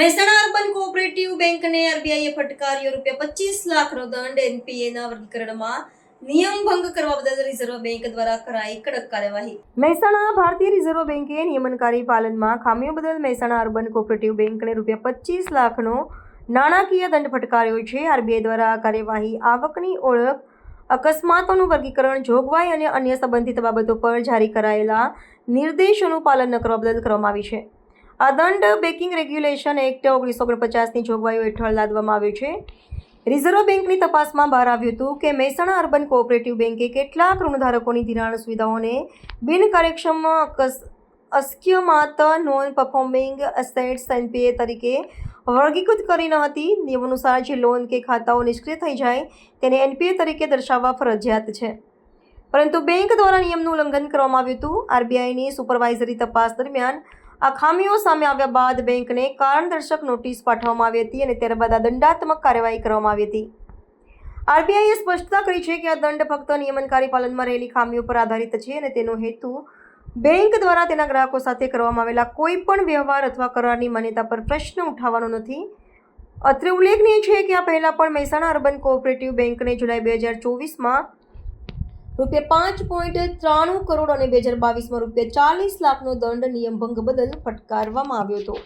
Mehsana urban cooperative બેંકને આરબીઆઈએ ફટકાર્યો ₹25 લાખનો દંડ. એનપીએના વર્ગીકરણમાં નિયમ ભંગ કરવા બદલ રિઝર્વ બેંક દ્વારા કરાઈ કડક કાર્યવાહી. મહેસાણા ભારતીય રિઝર્વ બેંકે નિયમનકારી પાલનમાં ખામીઓ બદલ મહેસાણા અર્બન કોઓપરેટિવ બેંકને ₹25 લાખનો નાણાકીય દંડ ફટકાર્યો છે. આરબીઆઈ દ્વારા આ કાર્યવાહી આવકની ઓળખ, અકસ્માતોનું વર્ગીકરણ, જોગવાઈ અને અન્ય સંબંધિત બાબતો પર જારી કરાયેલા નિર્દેશોનું પાલન ન કરવા બદલ કરવામાં આવી છે. આ દંડ બેંકિંગ રેગ્યુલેશન એક્ટ 1949ની જોગવાઈઓ હેઠળ લાદવામાં આવ્યો છે. રિઝર્વ બેંકની તપાસમાં બહાર આવ્યું હતું કે મહેસાણા અર્બન કોઓપરેટિવ બેંકે કેટલાક ઋણધારકોની ધિરાણ સુવિધાઓને બિનકાર્યક્ષમ, અસ્કયામત, નોન પરફોર્મિંગ એસેટ્સ એનપીએ તરીકે વર્ગીકૃત કરી ન હતી. નિયમ અનુસાર જે લોન કે ખાતાઓ નિષ્ક્રિય થઈ જાય તેને એનપીએ તરીકે દર્શાવવા ફરજિયાત છે, પરંતુ બેંક દ્વારા નિયમનું ઉલ્લંઘન કરવામાં આવ્યું હતું. આરબીઆઈની સુપરવાઇઝરી તપાસ દરમિયાન આ ખામીઓ સામે આવ્યા બાદ બેંકને કારણદર્શક નોટિસ પાઠવવામાં આવી હતી અને ત્યારબાદ આ દંડાત્મક કાર્યવાહી કરવામાં આવી હતી. આરબીઆઈએ સ્પષ્ટતા કરી છે કે આ દંડ ફક્ત નિયમનકારી પાલનમાં રહેલી ખામીઓ પર આધારિત છે અને તેનો હેતુ બેંક દ્વારા તેના ગ્રાહકો સાથે કરવામાં આવેલા કોઈપણ વ્યવહાર અથવા કરારની માન્યતા પર પ્રશ્ન ઉઠાવવાનો નથી. અત્રે ઉલ્લેખનીય છે કે આ પહેલાં પણ મહેસાણા અર્બન કોઓપરેટિવ બેંકને જુલાઈ 2024માં ₹5.93 કરોડ અને 2022માં ₹40 લાખનો દંડ નિયમભંગ બદલ ફટકારવામાં આવ્યો હતો.